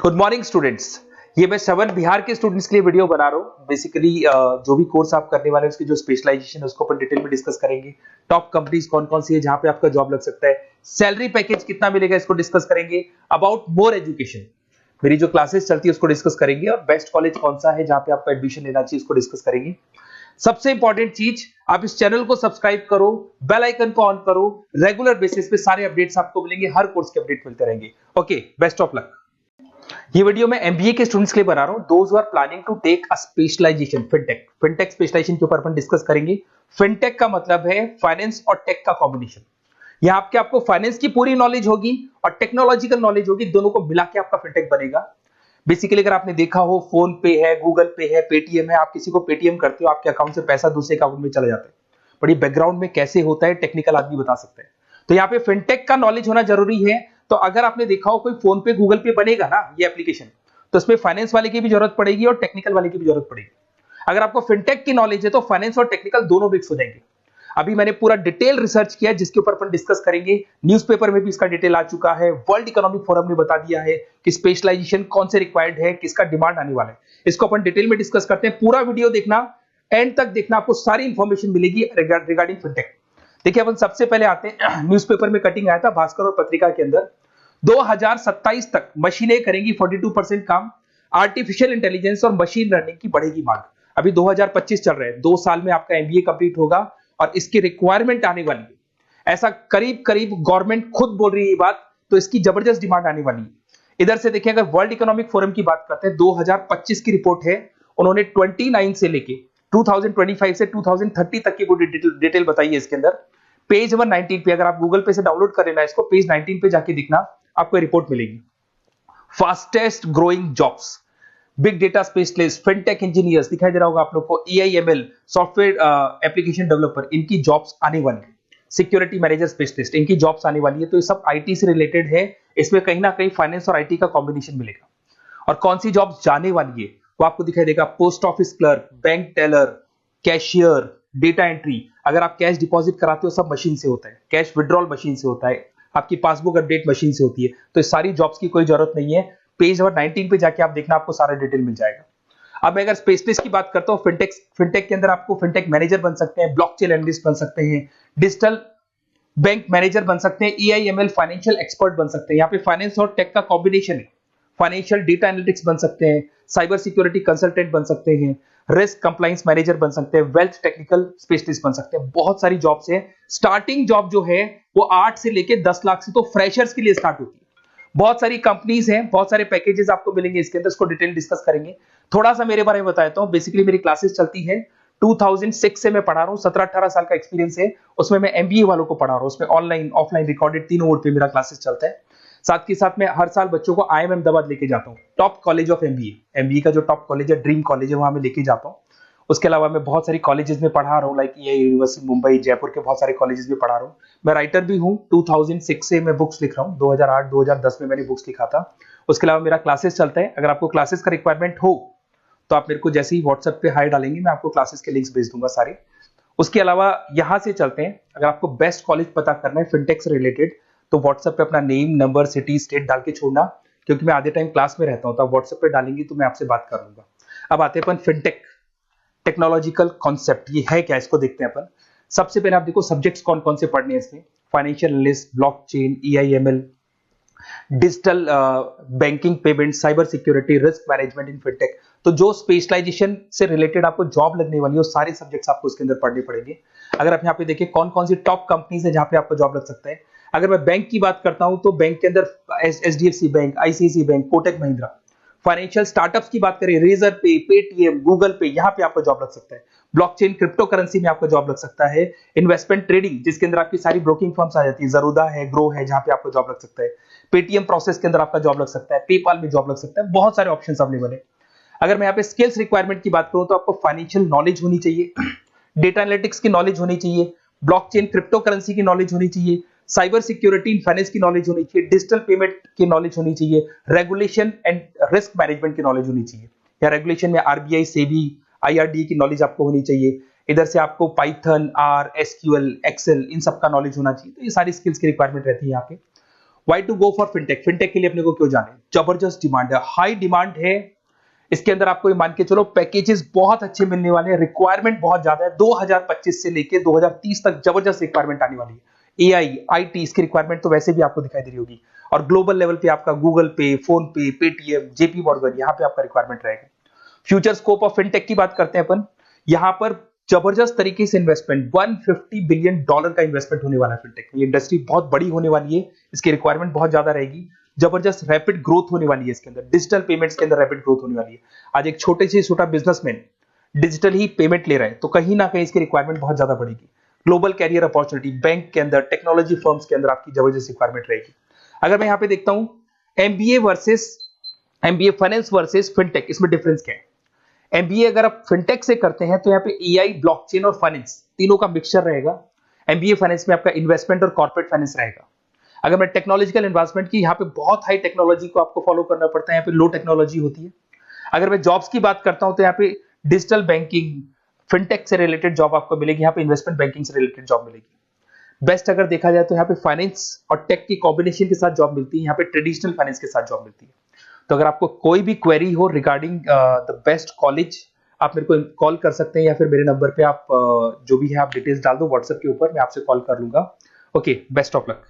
Good morning students. ये मैं 7 बिहार के स्टूडेंट्स के लिए वीडियो बना रहा हूँ। बेसिकली जो भी कोर्स आप करने वाले हैं उसकी जो स्पेशलाइजेशन है उसको अपन डिटेल में डिस्कस करेंगे। टॉप कंपनीज कौन कौन सी है जहां पे आपका जॉब लग सकता है, सैलरी पैकेज कितना मिलेगा इसको डिस्कस करेंगे। अबाउट मोर एजुकेशन मेरी जो क्लासेस चलती है उसको डिस्कस करेंगे, और बेस्ट कॉलेज कौन सा है जहां पे आपको एडमिशन लेना चाहिए उसको डिस्कस करेंगे। सबसे इंपॉर्टेंट चीज, आप इस चैनल को सब्सक्राइब करो, बेल आइकन को ऑन करो। रेगुलर बेसिस पे सारे अपडेट्स आपको मिलेंगे, हर कोर्स के अपडेट मिलते रहेंगे। Okay, best of luck. ये वीडियो मैं एमबीए के स्टूडेंट्स के लिए बना रहा हूं, those who are planning to take a specialization fintech specialization के ऊपर अपन डिस्कस करेंगे। फिनटेक का मतलब है फाइनेंस और टेक का कॉम्बिनेशन। यहां पे आपको फाइनेंस की पूरी नॉलेज होगी और टेक्नोलॉजिकल नॉलेज होगी, दोनों को मिला के आपका फिनटेक बनेगा। बेसिकली अगर आपने देखा हो, फोन पे है, गूगल पे है, पेटीएम है, आप किसी को पेटीएम करते हो, आपके अकाउंट से पैसा दूसरे अकाउंट में चला जाता है। बट ये बैकग्राउंड में कैसे होता है टेक्निकल आदमी बता सकते हैं। तो यहाँ पे फिनटेक का नॉलेज होना जरूरी है। तो अगर आपने देखा हो कोई फोन पे गूगल पे बनेगा ना ये एप्लीकेशन, तो इसमें फाइनेंस वाले की भी जरूरत पड़ेगी और टेक्निकल वाले की भी जरूरत पड़ेगी। अगर आपको फिनटेक की नॉलेज है तो फाइनेंस और टेक्निकल दोनों मिक्स हो जाएंगे। अभी मैंने पूरा डिटेल रिसर्च किया जिसके ऊपर अपन डिस्कस करेंगे। न्यूज़पेपर में भी इसका डिटेल आ चुका है, वर्ल्ड इकोनॉमिक फोरम ने बता दिया है कि स्पेशलाइजेशन कौन से रिक्वायर्ड है, किसका डिमांड आने वाला है। इसको अपन डिटेल में डिस्कस करते हैं। पूरा वीडियो देखना, एंड तक देखना, आपको सारी इंफॉर्मेशन मिलेगी रिगार्डिंग फिनटेक। देखिए, अपन सबसे पहले आते हैं, न्यूज़पेपर में कटिंग आया था भास्कर और पत्रिका के अंदर। 2027 तक मशीनें करेंगी 42% काम। आर्टिफिशियल इंटेलिजेंस और मशीन लर्निंग की बढ़ेगी मांग। अभी 2025 चल रहे हैं, 2 साल में आपका एमबीए कंप्लीट होगा और इसकी रिक्वायरमेंट आने वाली है। ऐसा करीब करीब गवर्नमेंट खुद बोल रही है ये बात, तो इसकी जबरदस्त डिमांड आने वाली है। इधर से देखिए, अगर वर्ल्ड इकोनॉमिक फोरम की बात करते हैं, 2025 की रिपोर्ट है। उन्होंने 29 से लेके 2025 से 2030 तक की पूरी डिटेल बताई है इसके अंदर। पेज नंबर 19 पे, अगर आप गूगल पे से डाउनलोड कर लेना इसको, पेज 19 पे जाके देखना, आपको रिपोर्ट मिलेगी। Fastest growing jobs, big data specialist, fintech engineers दिखाई दे रहा होगा आप लोग को, एआईएमएल, सॉफ्टवेयर एप्लीकेशन डेवलपर, इनकी जॉब्स आने वाली है। सिक्योरिटी मैनेजर स्पेशलिस्ट, इनकी जॉब्स आने वाली है। तो ये सब आईटी से रिलेटेड है, इसमें कहीं ना कहीं फाइनेंस और आईटी का कॉम्बिनेशन मिलेगा। और कौन सी जॉब्स जाने वाली है वो आपको दिखाई देगा। Post office clerk, bank teller, cashier, data entry. अगर आप कैश डिपॉजिट कराते हो सब मशीन से होता है, कैश विड्रॉल मशीन से होता है, आपकी पासबुक अपडेट मशीन से होती है। तो इस सारी जॉब्स की कोई जरूरत नहीं है। पेज नंबर 19 पे जाके आप देखना, आपको सारा डिटेल मिल जाएगा। अब मैं अगर स्पेशलिस्ट की बात करता हूँ, फिनटेक के अंदर आपको फिनटेक मैनेजर बन सकते हैं, ब्लॉकचेन एनालिस्ट बन सकते हैं, डिजिटल बैंक मैनेजर बन सकते हैं, एआईएमएल फाइनेंशियल एक्सपर्ट बन सकते हैं। यहाँ पे फाइनेंस और टेक का कॉम्बिनेशन है। फाइनेंशियल डेटा एनालिटिक्स बन सकते हैं, साइबर सिक्योरिटी कंसल्टेंट बन सकते हैं, रिस्क कंप्लायंस मैनेजर बन सकते हैं, वेल्थ टेक्निकल स्पेशलिस्ट बन सकते हैं। बहुत सारी जॉब्स हैं। स्टार्टिंग जॉब जो है वो 8 से लेके 10 लाख से तो फ्रेशर्स के लिए स्टार्ट होती है। बहुत सारी कंपनीज हैं, बहुत सारे पैकेजेस आपको मिलेंगे इसके अंदर, इसको डिटेल डिस्कस करेंगे। थोड़ा सा मेरे बारे में बताता हूं। बेसिकली मेरी क्लासेस चलती है 2006 से मैं पढ़ा रहा हूं, 17-18 साल का एक्सपीरियंस है। उसमें मैं एमबीए वालों को पढ़ा रहा हूं, उसमें ऑनलाइन ऑफलाइन रिकॉर्डेड तीनों मोड पे मेरा क्लासेस चलता है। साथ के साथ मैं हर साल बच्चों को आईएम अहमदाबाद लेके जाता हूँ, टॉप कॉलेज ऑफ एमबीए का जो टॉप कॉलेज है, ड्रीम कॉलेज है, वहां मैं लेके जाता हूँ। उसके अलावा मैं बहुत सारी कॉलेजेस में पढ़ा रहा हूँ, लाइक ये यूनिवर्सिटी मुंबई, जयपुर के बहुत सारे कॉलेजेस में पढ़ा रहा हूँ। मैं राइटर भी हूँ, 2006 से मैं बुक्स लिख रहा हूँ, 2008-2010 में मैंने बुक्स लिखा था। उसके अलावा मेरा क्लासेस चलता है। अगर आपको क्लासेस का रिक्वायरमेंट हो तो आप मेरे को जैसे ही व्हाट्सएप पे हाई डालेंगे, मैं आपको क्लासेस के लिंक्स भेज दूंगा सारे। उसके अलावा यहां से चलते हैं, अगर आपको बेस्ट कॉलेज पता करना है फिनटेक से रिलेटेड, तो व्हाट्सएप पे अपना नेम, नंबर, सिटी, स्टेट डाल के छोड़ना, क्योंकि मैं आधे टाइम क्लास में रहता हूं, तो आप व्हाट्सएप पे डालेंगे तो मैं आपसे बात कर लूंगा। अब आते हैं अपन फिनटेक टेक्नोलॉजिकल कॉन्सेप्ट, ये है क्या, इसको देखते हैं अपन। सबसे पहले आप देखो सब्जेक्ट्स कौन कौन से पढ़ने हैं इसमें। Financial analyst, blockchain, AIML, digital banking, payment, cyber security, risk management in fintech. तो जो स्पेशलाइजेशन से रिलेटेड आपको जॉब लगने वाली है वो सारे सब्जेक्ट्स आपको इसके अंदर पढ़ने पड़ेंगे। अगर आप यहाँ पे देखिए कौन कौन सी टॉप कंपनीज है जहां पे आपको जॉब लग सकता है। अगर मैं बैंक की बात करता हूं तो बैंक के अंदर HDFC bank, ICICI bank, Kotak Mahindra. Financial startups की बात करें, रेजर पे, पेटीएम, गूगल पे, यहां पे आपको जॉब लग सकता है। ब्लॉकचेन, क्रिप्टो करेंसी में आपको जॉब लग सकता है। इन्वेस्टमेंट ट्रेडिंग, जिसके अंदर आपकी सारी ब्रोकिंग फर्म्स आ जाती है, जरूदा है, ग्रो है, जहां पे आपको जॉब लग सकता है। पेटीएम प्रोसेस के अंदर आपका जॉब लग सकता है, पेपाल में जॉब लग सकता है। बहुत सारे ऑप्शंस अवेलेबल है। अगर मैं यहाँ पे स्किल्स रिक्वायरमेंट की बात करूं तो आपको फाइनेंशियल नॉलेज होनी चाहिए, डेटा एनालिटिक्स की नॉलेज होनी चाहिए, ब्लॉकचेन, क्रिप्टो करेंसी की नॉलेज होनी चाहिए, साइबर सिक्योरिटी, फाइनेंस की नॉलेज होनी चाहिए, डिजिटल पेमेंट की नॉलेज होनी चाहिए, रेगुलेशन एंड रिस्क मैनेजमेंट की नॉलेज होनी चाहिए। या रेगुलेशन में आरबीआई, सेबी, आईआरडी की नॉलेज आपको होनी चाहिए। इधर से आपको पाइथन, आर, एसक्यूएल, एक्सेल, इन सब का नॉलेज होना चाहिए। तो ये सारी स्किल्स की रिक्वायरमेंट रहती है यहाँ पे। Why to go for fintech, fintech के लिए अपने को क्यों जाना है? जबरदस्त डिमांड है, हाई डिमांड है। इसके अंदर आपको ये मान के चलो पैकेजेस बहुत अच्छे मिलने वाले हैं, रिक्वायरमेंट बहुत ज्यादा है। 2025 से लेके 2030 तक जबरदस्त रिक्वायरमेंट आने वाली है। एआई, आईटी, इसकी रिक्वायरमेंट तो वैसे भी आपको दिखाई दे रही होगी। और ग्लोबल लेवल पे आपका गूगल पे, फोन पे, पेटीएम, जेपी मॉर्गन, यहाँ पे आपका रिक्वायरमेंट रहेगा। फ्यूचर स्कोप ऑफ फिनटेक की बात करते हैं अपन, यहाँ पर जबरदस्त तरीके से इन्वेस्टमेंट, $150 बिलियन का इन्वेस्टमेंट होने वाला है फिनटेक में। ये इंडस्ट्री बहुत बड़ी होने वाली है, इसकी रिक्वायरमेंट बहुत ज्यादा रहेगी। जबरदस्त रैपिड ग्रोथ होने वाली है इसके अंदर, डिजिटल पेमेंट्स के अंदर रैपिड ग्रोथ होने वाली है। आज एक छोटे से छोटा बिजनेसमैन डिजिटल ही पेमेंट ले रहा है, तो कहीं ना कहीं इसकी रिक्वायरमेंट बहुत ज्यादा बढ़ेगी। ग्लोबल कैरियर अपॉर्चुनिटी, बैंक के अंदर, टेक्नोलॉजी फर्म्स के अंदर आपकी जबरदस्त रिक्वायरमेंट रहेगी। अगर मैं यहाँ पे देखता हूँ एमबीए फाइनेंस वर्सेस फिनटेक, इसमें डिफरेंस क्या है? एमबीए अगर आप फिनटेक से करते हैं तो यहाँ पे एआई, ब्लॉकचेन और फाइनेंस तीनों का मिक्सचर रहेगा। एमबीए फाइनेंस में आपका इन्वेस्टमेंट और कॉर्पोरेट फाइनेंस रहेगा। अगर मैं टेक्नोलॉजिकल इन्वेस्टमेंट की, यहाँ पे बहुत हाई टेक्नोलॉजी को आपको फॉलो करना पड़ता है, यहाँ पे लो टेक्नोलॉजी होती है। अगर मैं जॉब्स की बात करता हूं तो यहाँ पे डिजिटल बैंकिंग, फिनटेक से रिलेटेड जॉब आपको मिलेगी, यहाँ पे इन्वेस्टमेंट बैंकिंग से रिलेटेड जॉब मिलेगी। बेस्ट अगर देखा जाए तो यहाँ पे फाइनेंस और टेक की कॉम्बिनेशन के साथ जॉब मिलती है, यहाँ पे ट्रेडिशनल फाइनेंस के साथ जॉब मिलती है। तो अगर आपको कोई भी क्वेरी हो रिगार्डिंग द बेस्ट कॉलेज, आप मेरे को कॉल कर सकते हैं, या फिर मेरे नंबर पे आप जो भी है आप डिटेल्स डाल दो व्हाट्सएप के ऊपर, मैं आपसे कॉल कर लूंगा। Okay, best of luck.